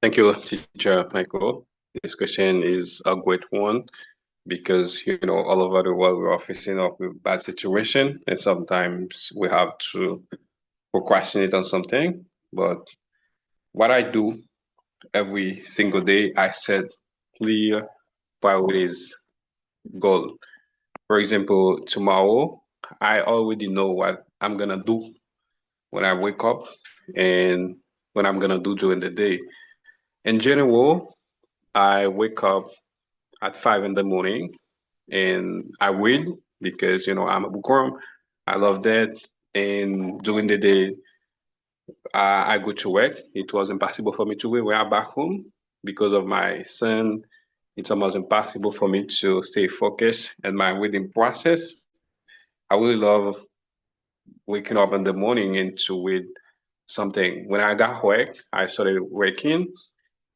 Thank you, Teacher Michael. This question is a great one because, all over the world, we're facing up with bad situation, and sometimes we have to procrastinate on something. But what I do every single day, I set clear priorities goal. For example, tomorrow, I already know what I'm gonna do when I wake up and what I'm gonna do during the day. In general, I wake up at 5 in the morning and I read because I'm a bookworm. I love that. And during the day, I go to work. It was impossible for me to read when I'm back home because of my son. It's almost impossible for me to stay focused in my reading process. I really love waking up in the morning and to read something. When I got work, I started working.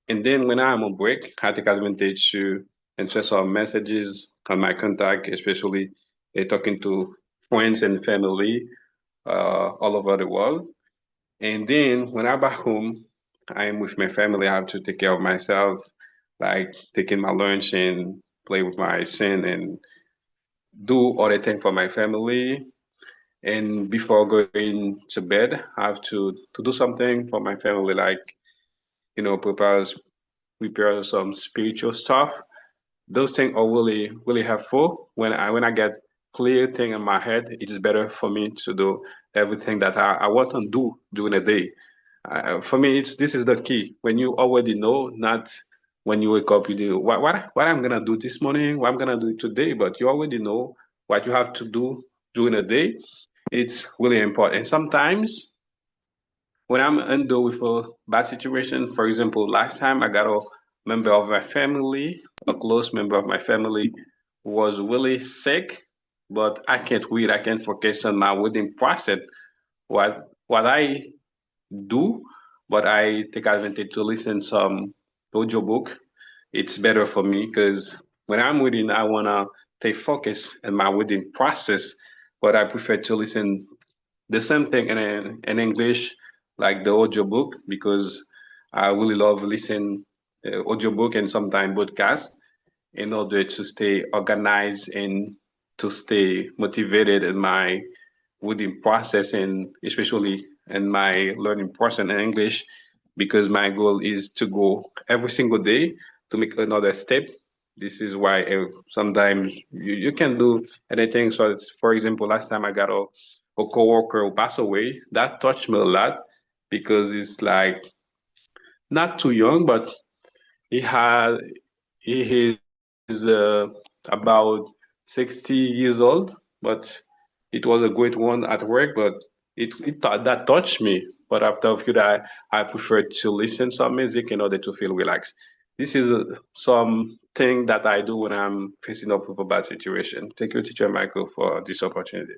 And then when I'm on break, I take advantage to answer some messages on my contact, especially talking to friends and family all over the world. And then when I'm back home, I'm with my family. I have to take care of myself, like taking my lunch and play with my son and do other things for my family. And before going to bed, I have to do something for my family, like prepare some spiritual stuff. Those things are really really helpful. When I get clear thing in my head, it is better for me to do everything that I want to do during the day. For me, it's this is the key. When you already know, not when you wake up, you do what I'm gonna do this morning, what I'm gonna do today, but you already know what you have to do during the day. It's really important. And sometimes when I'm under with a bad situation, for example, last time I got a member of my family, a close member of my family, was really sick, but I can't read. I can't focus on my reading process. What I do, but I take advantage to listen some audiobook. It's better for me because when I'm reading, I wanna stay focused in my reading process, but I prefer to listen the same thing in English, like the audiobook, because I really love listen audiobook and sometimes podcast in order to stay organized and to stay motivated in my reading process and especially in my learning process in English, because my goal is to go every single day to make another step. This is why sometimes you can do anything. So, for example, last time I got a coworker who passed away. That touched me a lot because it's like not too young, but he had he is about 60 years old, but it was a great one at work, but that touched me. But after a few days, I prefer to listen some music in order to feel relaxed. This is something that I do when I'm facing up with a bad situation. Thank you, Teacher Michael, for this opportunity.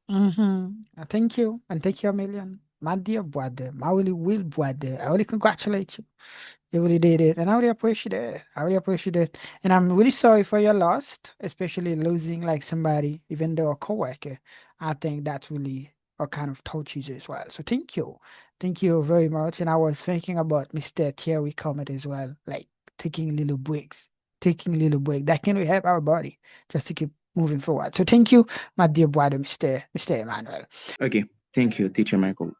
Thank you, and thank you a million. My dear brother, my really will brother, I really congratulate you. You really did it, and I really appreciate it. I really appreciate it, and I'm really sorry for your loss, especially losing like somebody, even though a coworker. I think that really a kind of touches as well. So thank you very much. And I was thinking about Mr. Thierry Comet as well, like taking little break. That can really help our body just to keep moving forward. So thank you, my dear brother, Mr. Emmanuel. Okay, thank you, Teacher Michael.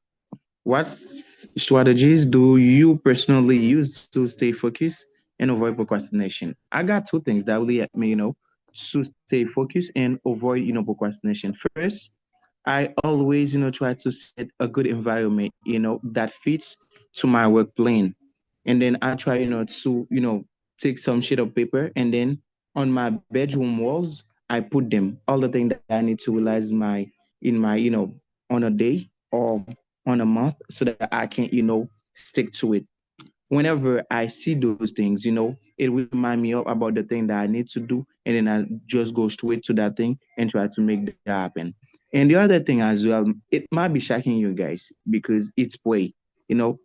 What strategies do you personally use to stay focused and avoid procrastination? I got two things that really help me, to stay focused and avoid, procrastination. First, I always, try to set a good environment, that fits to my work plan. And then I try, to, take some sheet of paper and then on my bedroom walls, I put them all the things that I need to realize in my, on a day or on a month so that I can, stick to it. Whenever I see those things, it will remind me of about the thing that I need to do, and then I just go straight to that thing and try to make that happen. And the other thing as well, it might be shocking you guys because it's pray.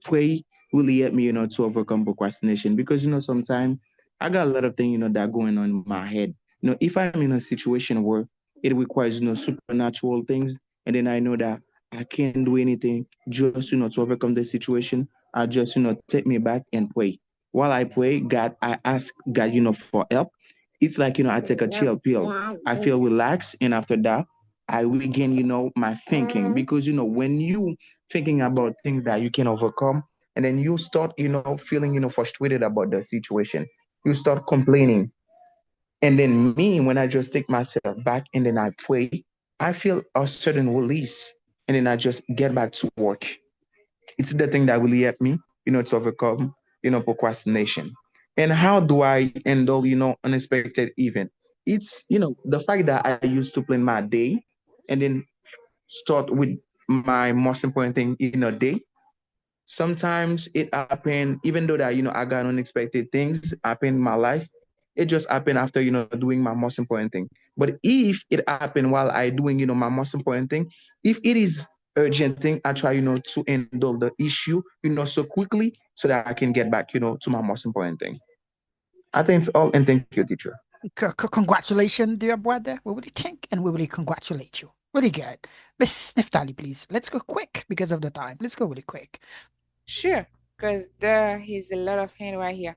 Pray really help me, to overcome procrastination because sometimes I got a lot of things, that going on in my head. If I'm in a situation where it requires, supernatural things, and then I know that I can't do anything just, to overcome the situation. I just, take me back and pray. while I pray, God, I ask God, for help. It's like, I take a chill pill. I feel relaxed. And after that, I regain, my thinking. Because, when you thinking about things that you can overcome, and then you start, feeling, frustrated about the situation, you start complaining. And then me, when I just take myself back and then I pray, I feel a certain release. And then I just get back to work. It's the thing that really helped me, to overcome, procrastination. And how do I handle, unexpected event? It's, the fact that I used to plan my day and then start with my most important thing in a day. Sometimes it happen, even though that, I got unexpected things happen in my life, it just happened after, doing my most important thing. But if it happened while I doing, my most important thing, if it is urgent thing, I try, to handle the issue, so quickly so that I can get back, to my most important thing. I think it's all, and thank you, teacher. Congratulations, dear brother. We really think and we really congratulate you. Really good. Miss Neftali, please. Let's go quick because of the time. Let's go really quick. Sure, because there is a lot of hand right here.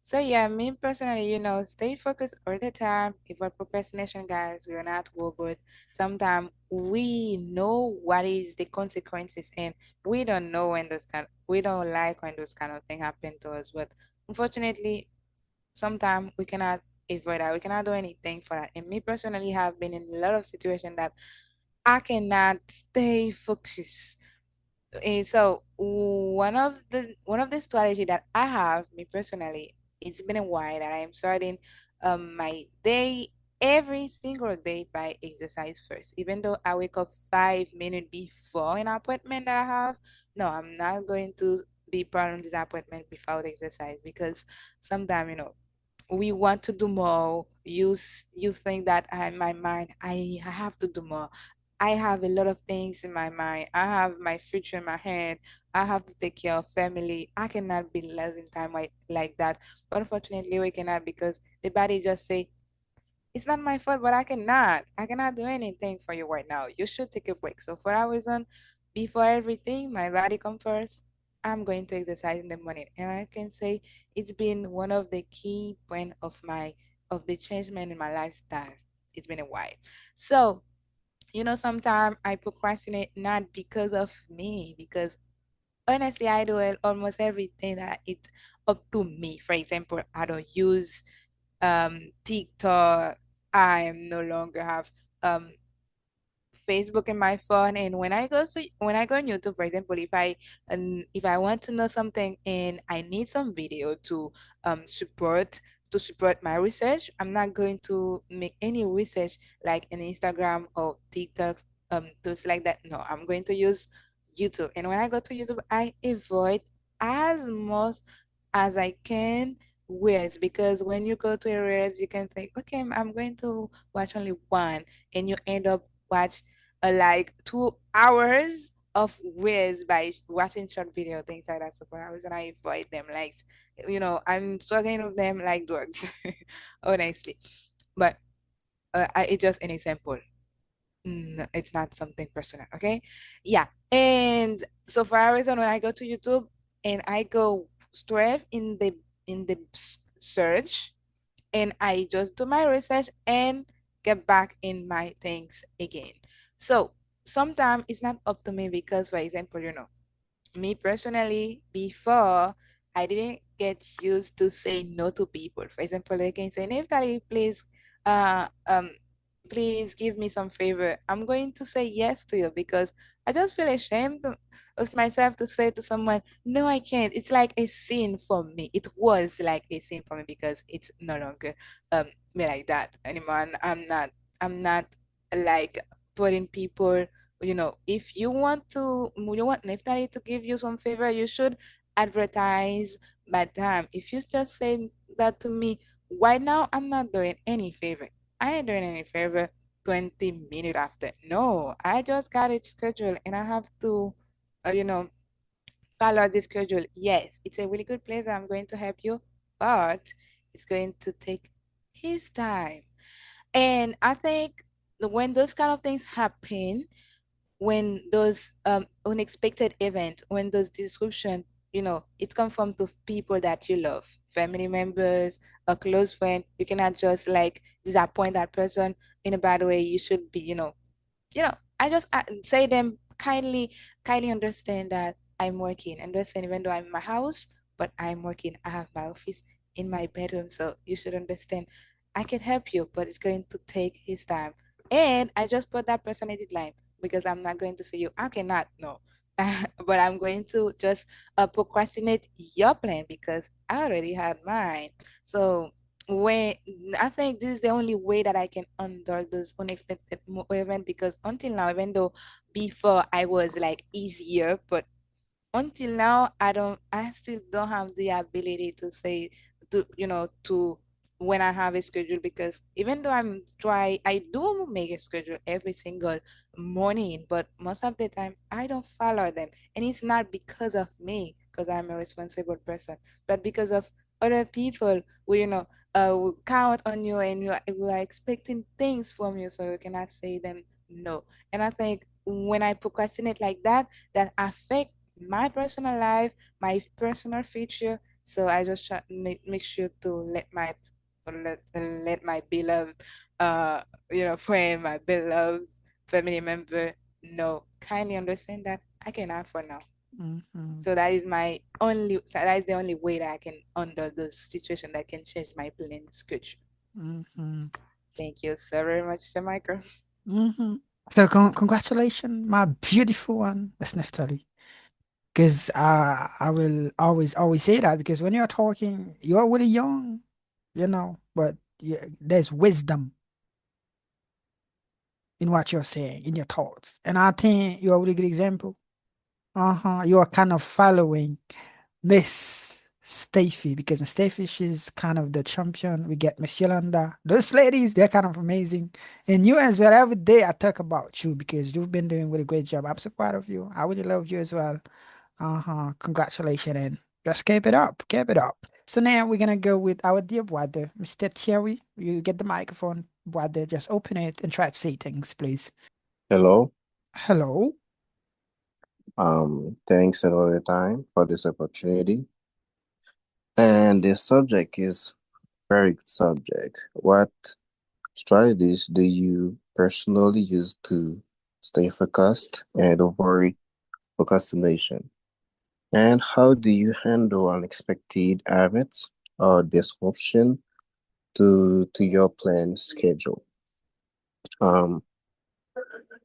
So yeah, me personally, stay focused all the time. Avoid procrastination, guys. We are not robot. Sometimes we know what is the consequences, and we don't know when we don't like when those kind of things happen to us. But unfortunately, sometimes we cannot avoid that. We cannot do anything for that. And me personally have been in a lot of situations that I cannot stay focused. And so one of the strategy that I have, me personally, it's been a while that I am starting my day every single day by exercise first. Even though I wake up 5 minutes before an appointment that I have, no, I'm not going to be part of this appointment without exercise because sometimes we want to do more. You think that in my mind I have to do more. I have a lot of things in my mind. I have my future in my hand. I have to take care of family. I cannot be less in time like that. But unfortunately, we cannot because the body just say, it's not my fault, but I cannot do anything for you right now. You should take a break. So for that reason, before everything, my body comes first. I'm going to exercise in the morning. And I can say it's been one of the key point of the changement in my lifestyle. It's been a while. So sometimes I procrastinate not because of me, because honestly, I do almost everything that it's up to me. For example, I don't use TikTok. I am no longer have um Facebook in my phone, and when I go on YouTube, for example, if I want to know something and I need some video um support support my research, I'm not going to make any research like an Instagram or TikTok those like that. No, I'm going to use YouTube, and when I go to YouTube, I avoid as much as I can reels, because when you go to a reels, you can think, okay, I'm going to watch only one, and you end up watch like 2 hours of reels by watching short video things like that. So for hours, and I avoid them like, I'm struggling with them like drugs, honestly. But it's just an example. It's not something personal, okay? Yeah. And so for a reason, when I go to YouTube and I go straight in the search, and I just do my research and get back in my things again. So sometimes it's not up to me because, for example, me personally, before, I didn't get used to say no to people. For example, they can say, Neftali, uh, um, please give me some favor. I'm going to say yes to you because I just feel ashamed of myself to say to someone, no, I can't. It's like a sin for me. It was like a sin for me because it's no longer me like that anymore. And I'm not like putting people, if you want Neftali to give you some favor, you should advertise by time. If you just say that to me right now, I'm not doing any favor. I ain't doing any favor 20 minutes after. No, I just got it scheduled and I have to, you know, follow the schedule. Yes, it's a really good place. I'm going to help you, but it's going to take his time. And I think when those kind of things happen, when those unexpected events, when those disruptions it comes from the people that you love, family members, a close friend. You cannot just like disappoint that person in a bad way. You should be, I say them kindly understand that I'm working. Understand even though I'm in my house, but I'm working. I have my office in my bedroom, so you should understand. I can help you, but it's going to take his time. And I just put that person a deadline because I'm not going to say you, I cannot, no. But I'm going to just procrastinate your plan because I already had mine. So when I think this is the only way that I can handle those unexpected events because until now, even though before I was like easier, but until now I still don't have the ability to say to when I have a schedule because even though I do make a schedule every single morning, but most of the time I don't follow them. And it's not because of me, because I'm a responsible person, but because of other people who who count on you and who are expecting things from you, so you cannot say them no. And I think when I procrastinate like that, that affect my personal life, my personal future. So I just try make sure to let my beloved friend, my beloved family member know. Kindly understand that I cannot for now. Mm-hmm. So that is the only way that I can under those situation that can change my plan schedule. Mm-hmm. Thank you so very much, Sir Michael. Mm-hmm. So congratulations, my beautiful one, Miss Neftali. Because I will always say that because when you're talking, you're really young, but there's wisdom in what you're saying, in your thoughts. And I think you're a really good example. You are kind of following Miss Steffi because Miss Steffi, she's kind of the champion. We get Miss Yolanda. Those ladies, they're kind of amazing. And you as well, every day I talk about you because you've been doing a really great job. I'm so proud of you. I really love you as well. Congratulations and just keep it up. Keep it up. So now we're gonna go with our dear brother, Mr. Thierry. You get the microphone, brother. Just open it and try to say things, please. Hello. Hello. Thanks another time for this opportunity. And the subject is very good subject. What strategies do you personally use to stay focused and avoid procrastination? And how do you handle unexpected events or disruption to your planned schedule? Um,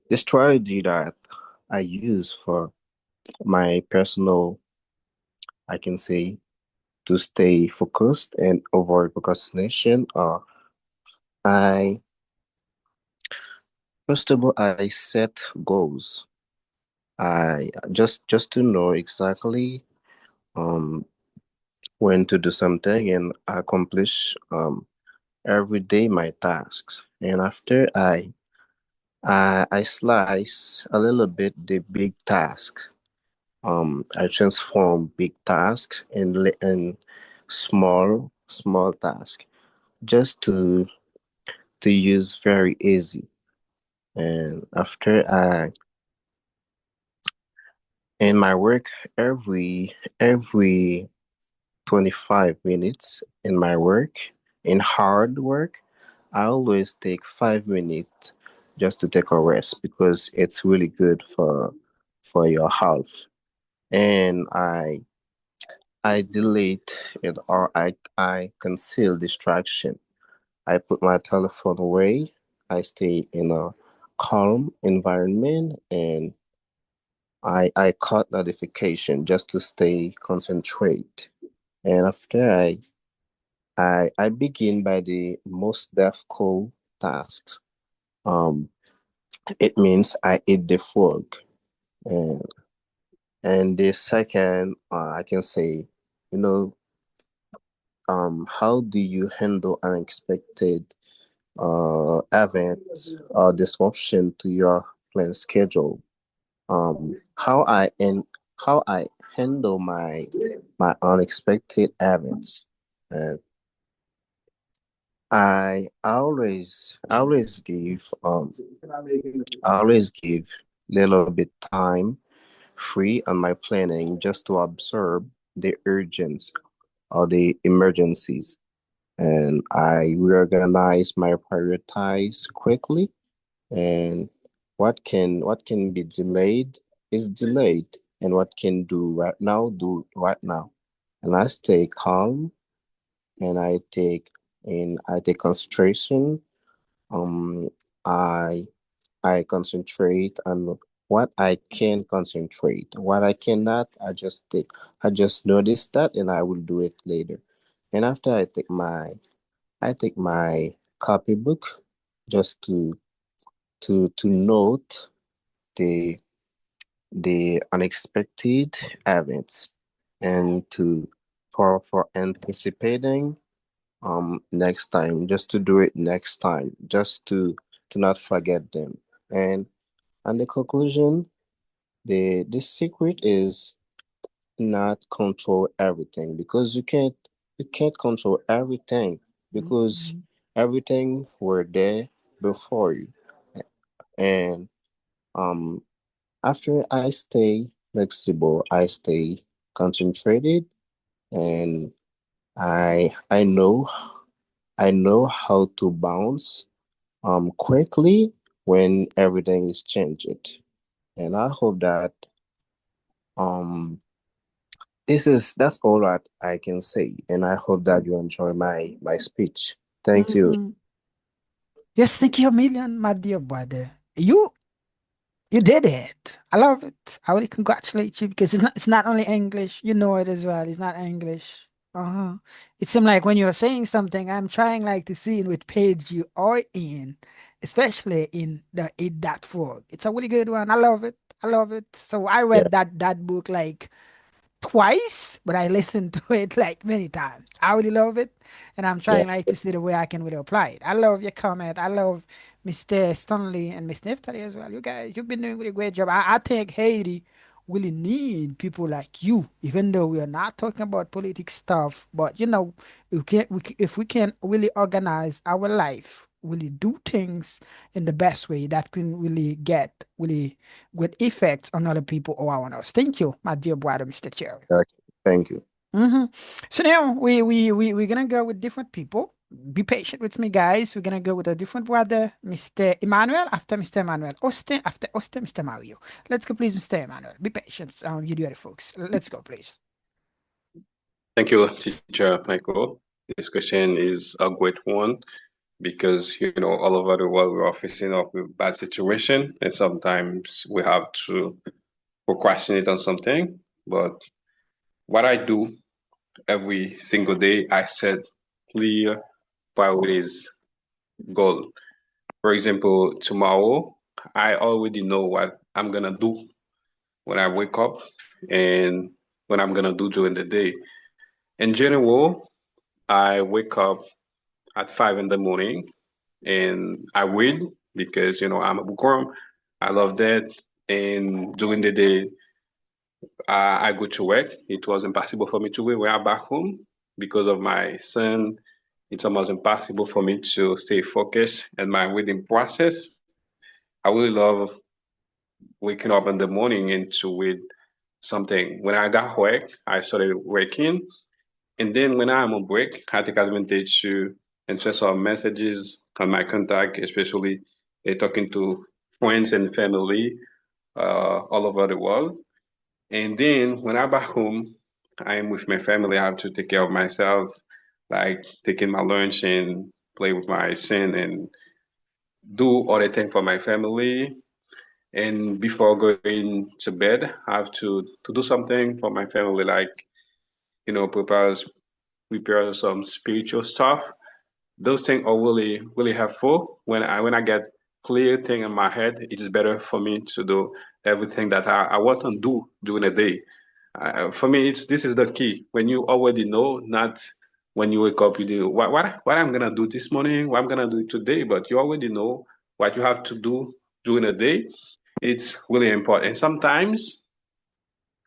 the strategy that I use for my personal, I can say, to stay focused and avoid procrastination, I first of all I set goals. I just to know exactly um when to do something and accomplish every day my tasks. And after I slice a little bit the big task. I transform big tasks in small task just to use very easy. And after I in my work every 25 minutes in my work in hard work, I always take 5 minutes just to take a rest because it's really good for your health. And I delete it or I conceal distraction. I put my telephone away. I stay in a calm environment and I cut notification just to stay concentrate. And after I begin by the most difficult tasks. Um, it means I eat the food, and the second I can say, you know, how do you handle unexpected events or disruption to your planned schedule? How how I handle my unexpected events. And I always give little bit time free on my planning just to observe the urgents or the emergencies, and I reorganize my priorities quickly. And what can be delayed is delayed, and what can do right now. And I stay calm, and I take concentration. Um, I I concentrate on what I can concentrate. What I cannot, I just notice that, and I will do it later. And after I take my copybook just to note the unexpected events, and for anticipating next time, just to do it next time, just to not forget them. And the conclusion, the secret is not control everything, because you can't control everything, because everything were there before you. And um after I stay flexible, I stay concentrated, and I know how to bounce quickly when everything is changed. And I hope that um that's all that I can say. And I hope that you enjoy my speech. Thank you. Yes, thank you a million, my dear brother. You did it. I love it. I really congratulate you, because it's not only English. You know it as well. It's not English. It seems like when you're saying something, I'm trying like to see in which page you are in, especially in that form. It's a really good one. I love it. I love it. So I Yeah. read that book like twice, but I listened to it like many times. I really love it, and I'm Yeah. trying like to see the way I can really apply it. I love your comment. I love Mr. Stanley and Miss Neftali as well. You guys, you've been doing really great job. I think Haiti really need people like you, even though we are not talking about politics stuff. But if we can really organize our life, really do things in the best way, that can really get really good effects on other people around us. Thank you, my dear brother, Mr. Cherry. Okay. Thank you. So now we're gonna go with different people. Be patient with me, guys. We're gonna go with a different brother, Mr. Emmanuel. After Mr. Emmanuel, Austin. After Austin, Mr. Mario. Let's go, please, Mr. Emmanuel. Be patient. You do it, folks. Let's go, please. Thank you, Teacher Michael. This question is a great one because, all over the world, we are facing up with bad situation, and sometimes we have to procrastinate on something. But what I do every single day, I set clear priorities goal. For example, tomorrow, I already know what I'm gonna do when I wake up and what I'm gonna do during the day. In general, I wake up at 5 in the morning and I read because I'm a bookworm. I love that. And during the day, I go to work. It was impossible for me to read when I'm back home because of my son. It's almost impossible for me to stay focused in my reading process. I really love waking up in the morning and to read something. When I got work, I started working. And then when I'm on break, I take advantage to answer some messages on my contact, especially talking to friends and family all over the world. And then when I'm back home, I am with my family. I have to take care of myself, like taking my lunch and play with my son and do other things for my family. And before going to bed, I have to do something for my family, like prepare some spiritual stuff. Those things are really really helpful. When I get clear thing in my head, it is better for me to do everything that I want to do during the day. For me, this is the key. When you already know, not when you wake up, you do what I'm gonna do this morning, what I'm gonna do today, but you already know what you have to do during the day. It's really important. Sometimes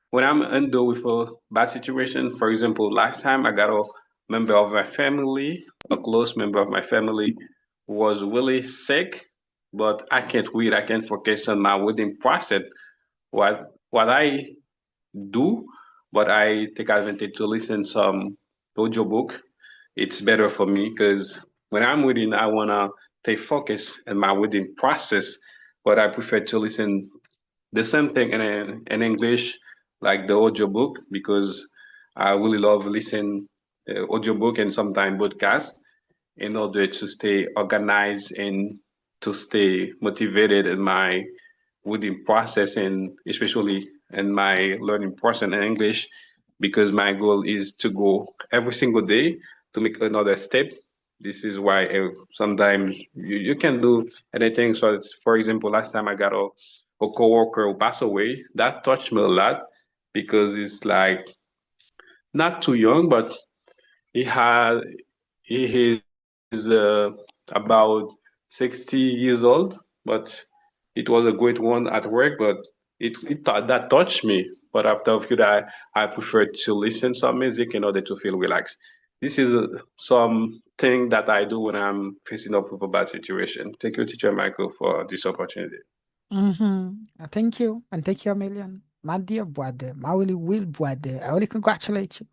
when I'm under with a bad situation, for example, last time I got a member of my family, a close member of my family, who was really sick, but I can't read. I can't focus on my reading process. What I do, but I take advantage to listen some audiobook. It's better for me because when I'm reading, I wanna stay focused in my reading process, but I prefer to listen the same thing in English, like the audiobook, because I really love listening audiobook and sometimes podcast in order to stay organized and to stay motivated in my reading process and especially in my learning process in English, because my goal is to go every single day to make another step. This is why sometimes you can do anything. So, for example, last time I got a coworker who passed away. That touched me a lot because it's like not too young, but he had he is about 60 years old, but it was a great one at work. But that touched me. But after a few days, I prefer to listen some music in order to feel relaxed. This is some thing that I do when I'm facing up with a bad situation. Thank you, Teacher Michael, for this opportunity. Thank you. And thank you a million. My dear brother, my really will brother, I really congratulate you.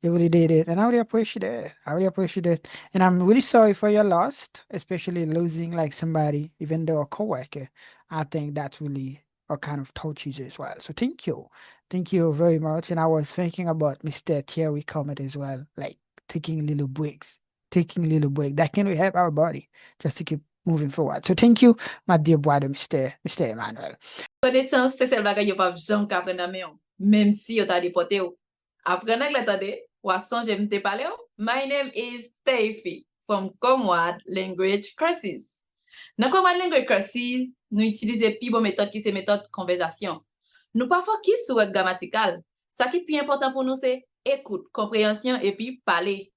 You really did it. And I really appreciate it. I really appreciate it. And I'm really sorry for your loss, especially losing like somebody, even though a coworker. I think that really kind of touches you as well. So thank you. Thank you very much. And I was thinking about Mr. Thierry Comet as well, like taking little breaks, That can really help our body just to keep moving forward. So thank you, my dear brother, Mr. Emmanuel. Connaissance, c'est celle bagay yo pa jam ka apprendre nan men yo, même si yo ta deporté yo. Apprendre anglais tande, ou a sonje mte pale yo. My name is Steffi from Comwad Language Courses. Dans Comwad Language Courses, nous utilisons pi bon méthode qui c'est méthode conversation. Nous pas focus sur le grammatical. Ça qui est plus important pour nous c'est écoute, compréhension et puis parler.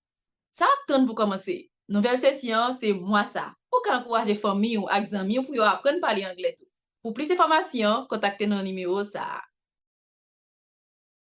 Ça attend pour commencer. Nouvelle session, c'est moi ça. Pour encourager famille ou amis pour yo apprendre parler anglais tout. Pour plus d'informations, contactez nos numéros ça.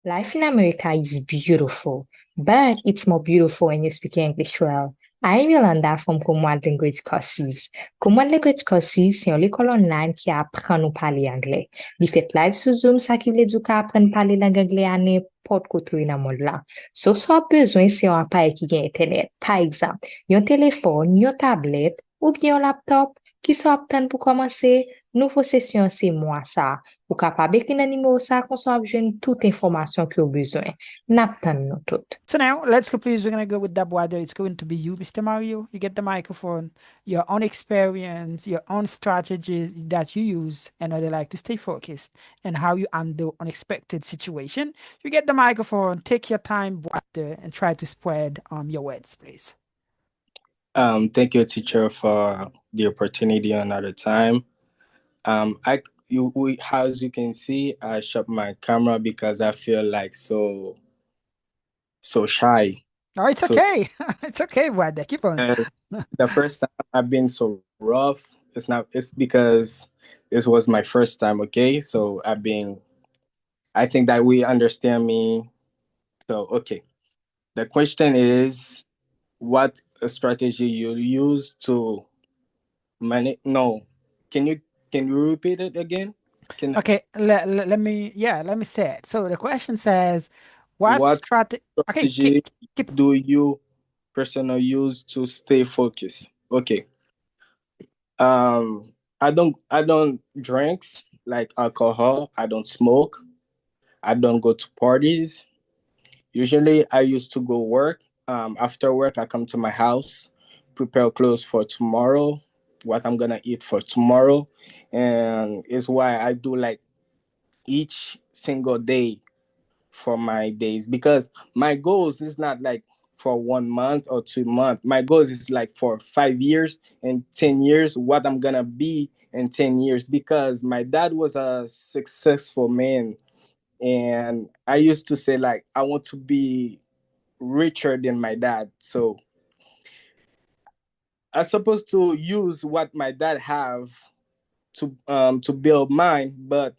Life in America is beautiful, but it's more beautiful when you speak English well. I'm Yolanda from Comwad Language Courses. Comwad Language Courses, c'est une école online qui apprend nous parler anglais. Il fait live sur Zoom, ça qui veut dire qu'on apprend parler langue anglais à n'importe côté dans le monde là. So, soit besoin, c'est un appareil qui a Internet. Par exemple, un téléphone, une tablette ou bien un laptop qui sont aptes pour commencer. Nouveau session, c'est moi ça. Ou capable d'écrire un numéro ça, qu'on soit besoin toute information que vous besoin. N'attend nous tout. So now, let's go, please. We're going to go with that brother. It's going to be you, Mr. Mario. You get the microphone, your own experience, your own strategies that you use in order like to stay focused and how you handle unexpected situation. You get the microphone, take your time, brother, and try to spread your words, please. Thank you, teacher, for the opportunity another time. As you can see, I shut my camera because I feel like so shy. Oh, it's okay. It's okay, brother. Keep on. The first time I've been so rough, it's because this was my first time, okay? So I think that we understand me. So, okay. The question is, what strategy you use to manage? No. Can you repeat it again? Okay, let me say it. So the question says, what strategy do you personally use to stay focused? Okay. I don't drink like alcohol. I don't smoke. I don't go to parties. Usually I used to go work. After work, I come to my house, prepare clothes for tomorrow, what I'm gonna eat for tomorrow. And it's why I do like each single day for my days, because my goals is not like for 1 month or 2 months. My goals is like for 5 years and 10 years, what I'm gonna be in 10 years, because my dad was a successful man. And I used to say like, I want to be richer than my dad. So I'm supposed to use what my dad have to build mine, but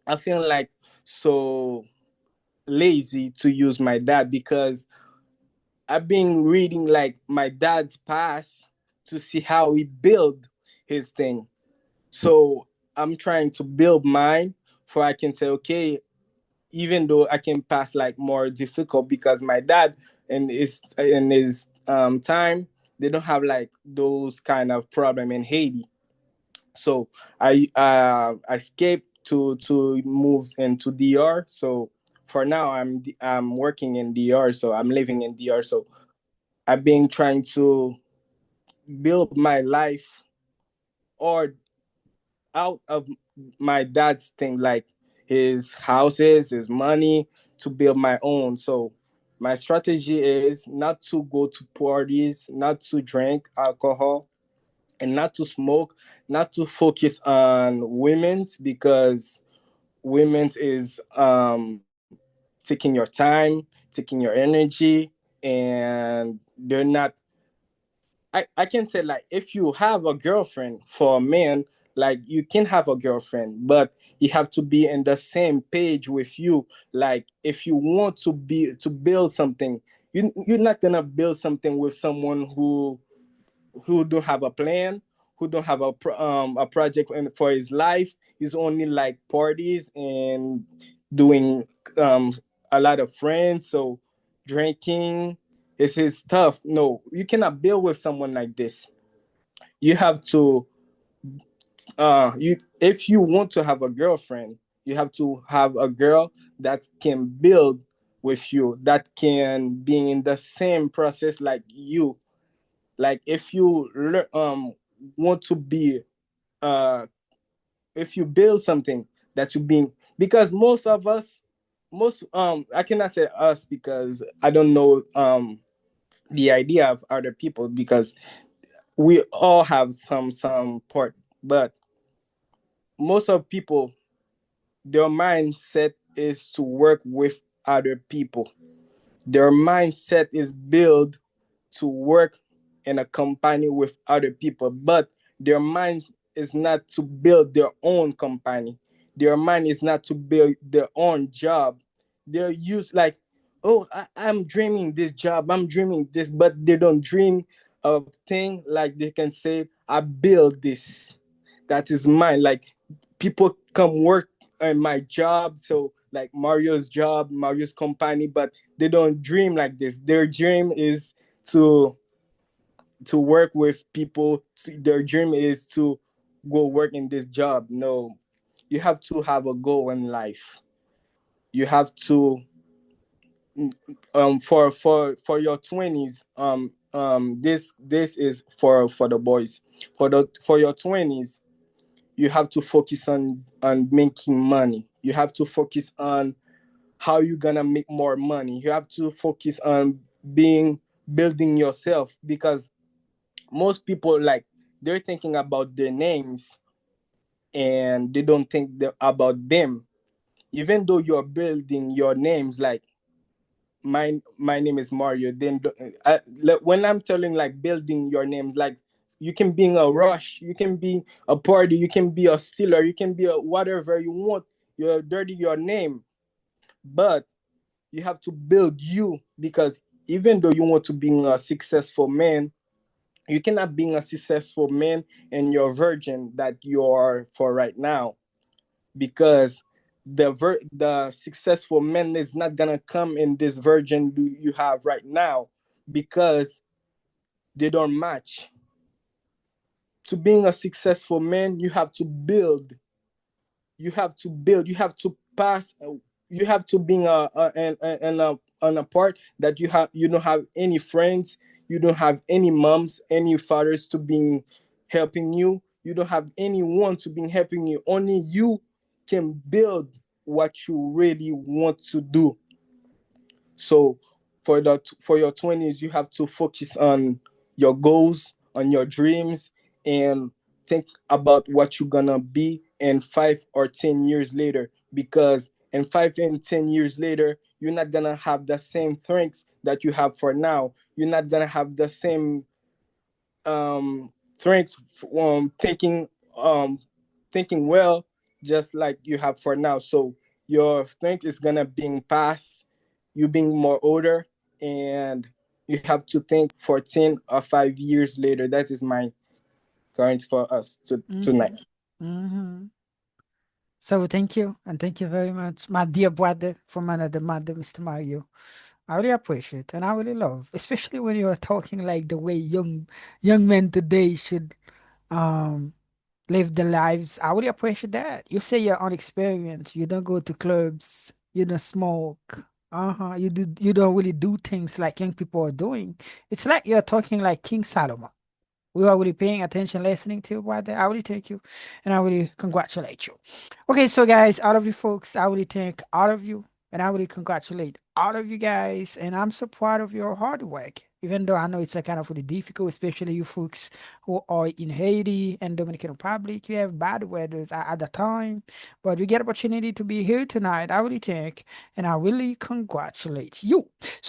I feel like so lazy to use my dad, because I've been reading like my dad's past to see how he built his thing. So I'm trying to build mine, for I can say, okay, even though I can pass like more difficult because my dad in his time, they don't have like those kind of problem in Haiti. So I escaped to move into DR. So for now I'm working in DR. So I'm living in DR. So I've been trying to build my life or out of my dad's thing, like his houses, his money, to build my own. So my strategy is not to go to parties, not to drink alcohol, and not to smoke, not to focus on women's because women's is taking your time, taking your energy, and they're not. I can say like if you have a girlfriend for a man, like you can have a girlfriend, but you have to be in the same page with you. Like if you want to build something, you're not gonna build something with someone who don't have a plan, who don't have a project for his life. He's only like parties and doing a lot of friends. So drinking is his stuff. No, you cannot build with someone like this. You have to you if you want to have a girlfriend, you have to have a girl that can build with you, that can be in the same process like you. Like if you want to be uh if you build something that you being, because most of us, most I cannot say us because I don't know the idea of other people, because we all have some part, but most of people, their mindset is to work with other people. Their mindset is built to work in a company with other people, but their mind is not to build their own company. Their mind is not to build their own job. They're used like, oh, I'm dreaming this job, I'm dreaming this, but they don't dream of thing like they can say, I build this. That is mine. Like people come work in my job, so like Mario's job, Mario's company, but they don't dream like this. Their dream is to work with people. Their dream is to go work in this job. No, you have to have a goal in life. You have to for your 20s, this is for the boys. For your 20s, you have to focus on making money. You have to focus on how you're gonna make more money. You have to focus on building yourself, because most people, like, they're thinking about their names and they don't think about them. Even though you're building your names, like my name is Mario, then when I'm telling like building your names, like you can be in a rush, you can be a party, you can be a stealer, you can be a whatever you want. You're dirty your name, but you have to build you, because even though you want to be a successful man, you cannot be a successful man in your virgin that you are for right now, because the successful man is not gonna come in this virgin you have right now, because they don't match. To being a successful man, you have to build. You have to pass. You have to be on a part that you don't have any friends, you don't have any moms, any fathers to be helping you. You don't have anyone to be helping you. Only you can build what you really want to do. So for your 20s, you have to focus on your goals, on your dreams, and think about what you're gonna be in 5 or 10 years later. Because in 5 and 10 years later, you're not gonna have the same strengths that you have for now. You're not gonna have the same strengths, thinking thinking well, just like you have for now. So your strength is gonna being passed, you being more older, and you have to think for 10 or 5 years later. That is my current for us tonight. Mm-hmm. So thank you, and thank you very much, my dear brother from another mother, Mr. Mario. I really appreciate and I really love, especially when you are talking like the way young men today should um live their lives. I really appreciate that. You say you're unexperienced, you don't go to clubs, you don't smoke. You don't really do things like young people are doing. It's like you're talking like King Solomon. We are really paying attention, listening to you, brother. I really thank you and I really congratulate you. Okay, so guys, all of you folks, I really thank all of you and I really congratulate all of you guys. And I'm so proud of your hard work, even though I know it's kind of really difficult, especially you folks who are in Haiti and Dominican Republic. You have bad weather at the time, but you get opportunity to be here tonight. I really thank and I really congratulate you.